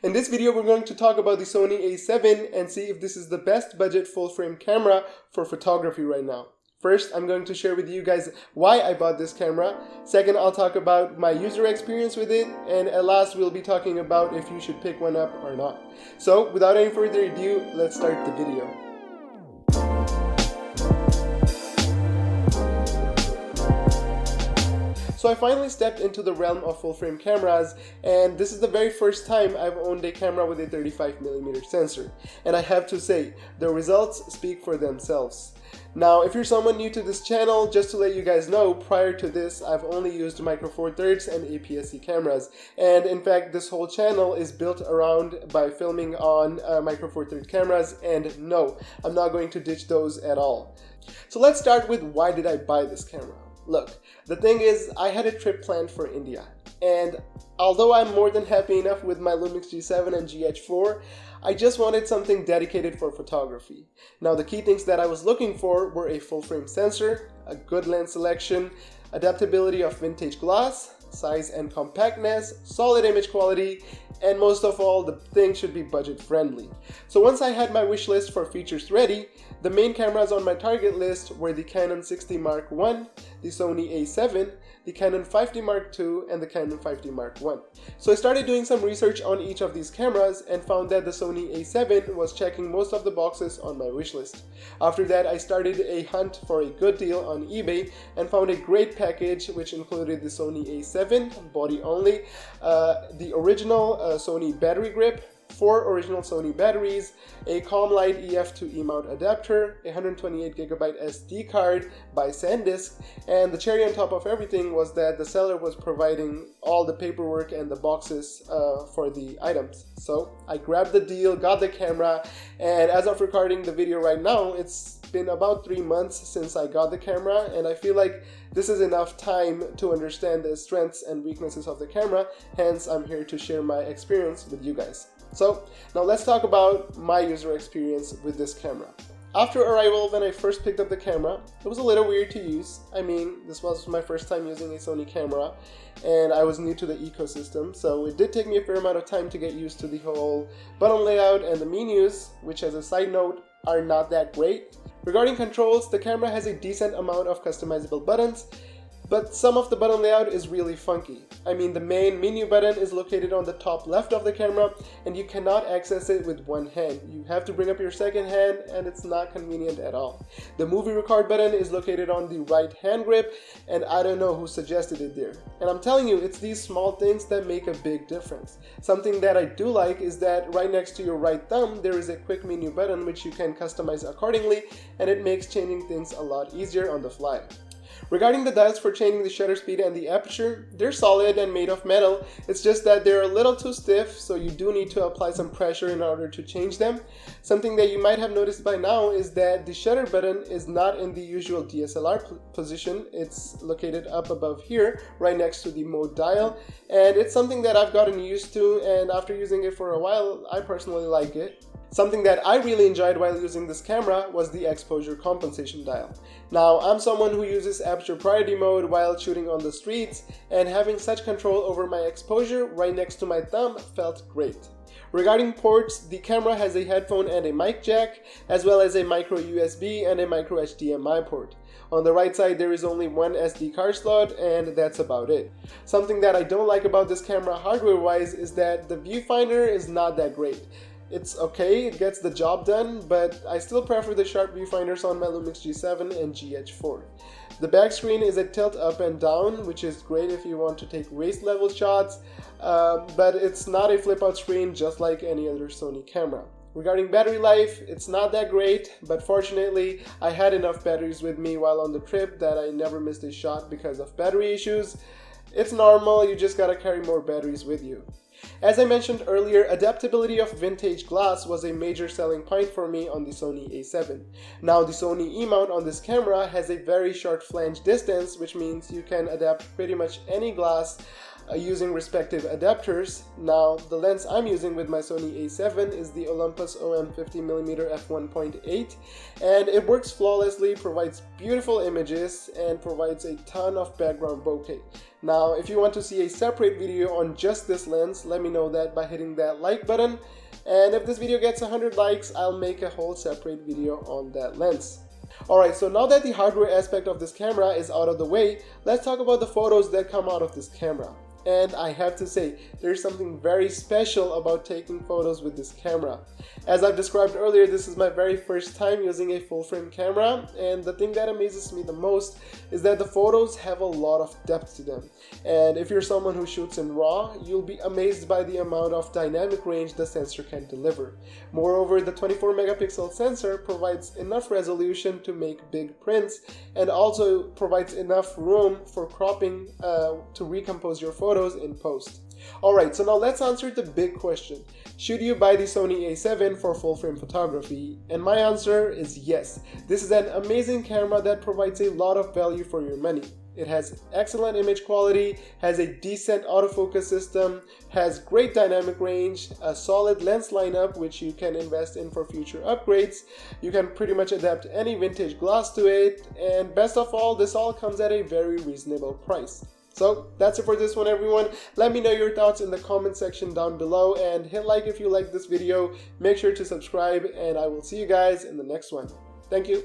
In this video, we're going to talk about the Sony a7 and see if this is the best budget full-frame camera for photography right now. First, I'm going to share with you guys why I bought this camera. Second, I'll talk about my user experience with it. And at last, we'll be talking about if you should pick one up or not. So, without any further ado, let's start the video. So I finally stepped into the realm of full-frame cameras, and this is the very first time I've owned a camera with a 35mm sensor. And I have to say, the results speak for themselves. Now, if you're someone new to this channel, just to let you guys know, prior to this, I've only used Micro Four Thirds and APS-C cameras. And in fact, this whole channel is built around by filming on Micro Four Thirds cameras, and no, I'm not going to ditch those at all. So let's start with why did I buy this camera? Look, the thing is, I had a trip planned for India, and although I'm more than happy enough with my Lumix G7 and GH4, I just wanted something dedicated for photography. Now, the key things that I was looking for were a full-frame sensor, a good lens selection, adaptability of vintage glass, size and compactness, solid image quality, and most of all, the thing should be budget friendly. So once I had my wish list for features ready, the main cameras on my target list were the Canon 60 Mark I, the Sony a7, the Canon 5D Mark II, and the Canon 5D Mark I. So I started doing some research on each of these cameras and found that the Sony a7 was checking most of the boxes on my wish list. After that, I started a hunt for a good deal on eBay and found a great package which included the Sony a7, body only, the original Sony battery grip, 4 original Sony batteries, a Comlight EF to E-mount adapter, a 128GB SD card by SanDisk, and the cherry on top of everything was that the seller was providing all the paperwork and the boxes for the items. So I grabbed the deal, got the camera, and as of recording the video right now, it's been about 3 months since I got the camera, and I feel like this is enough time to understand the strengths and weaknesses of the camera, hence I'm here to share my experience with you guys. So now let's talk about my user experience with this camera. After arrival, when I first picked up the camera, it was a little weird to use. I mean, this was my first time using a Sony camera, and I was new to the ecosystem, so it did take me a fair amount of time to get used to the whole button layout and the menus, which as a side note, are not that great. Regarding controls, the camera has a decent amount of customizable buttons, but some of the button layout is really funky. I mean, the main menu button is located on the top left of the camera, and you cannot access it with one hand. You have to bring up your second hand, and it's not convenient at all. The movie record button is located on the right hand grip, and I don't know who suggested it there. And I'm telling you, it's these small things that make a big difference. Something that I do like is that right next to your right thumb, there is a quick menu button which you can customize accordingly, and it makes changing things a lot easier on the fly. Regarding the dials for changing the shutter speed and the aperture, they're solid and made of metal. It's just that they're a little too stiff, so you do need to apply some pressure in order to change them. Something that you might have noticed by now is that the shutter button is not in the usual DSLR position. It's located up above here, right next to the mode dial, and it's something that I've gotten used to, and after using it for a while, I personally like it. Something that I really enjoyed while using this camera was the exposure compensation dial. Now, I'm someone who uses aperture priority mode while shooting on the streets, and having such control over my exposure right next to my thumb felt great. Regarding ports, the camera has a headphone and a mic jack, as well as a micro USB and a micro HDMI port. On the right side, there is only one SD card slot, and that's about it. Something that I don't like about this camera hardware-wise is that the viewfinder is not that great. It's okay, it gets the job done, but I still prefer the sharp viewfinders on my Lumix G7 and GH4. The back screen is a tilt up and down, which is great if you want to take waist level shots, but it's not a flip out screen just like any other Sony camera. Regarding battery life, it's not that great, but fortunately I had enough batteries with me while on the trip that I never missed a shot because of battery issues. It's normal, you just gotta carry more batteries with you. As I mentioned earlier, adaptability of vintage glass was a major selling point for me on the Sony a7. Now, the Sony E-mount on this camera has a very short flange distance, which means you can adapt pretty much any glass using respective adapters. Now, the lens I'm using with my Sony a7 is the Olympus OM50mm f1.8, and it works flawlessly, provides beautiful images, and provides a ton of background bokeh. Now, if you want to see a separate video on just this lens, let me know that by hitting that like button, and if this video gets 100 likes, I'll make a whole separate video on that lens. Alright, so now that the hardware aspect of this camera is out of the way, let's talk about the photos that come out of this camera. And I have to say, there's something very special about taking photos with this camera. As I've described earlier, this is my very first time using a full frame camera, and the thing that amazes me the most is that the photos have a lot of depth to them. And if you're someone who shoots in RAW, you'll be amazed by the amount of dynamic range the sensor can deliver. Moreover, the 24 megapixel sensor provides enough resolution to make big prints, and also provides enough room for cropping to recompose your photos in post. Alright, so now let's answer the big question. Should you buy the Sony a7 for full frame photography? And my answer is yes. This is an amazing camera that provides a lot of value for your money. It has excellent image quality, has a decent autofocus system, has great dynamic range, a solid lens lineup which you can invest in for future upgrades. You can pretty much adapt any vintage glass to it, and best of all, this all comes at a very reasonable price. So that's it for this one, everyone. Let me know your thoughts in the comment section down below, and hit like if you like this video. Make sure to subscribe, and I will see you guys in the next one. Thank you.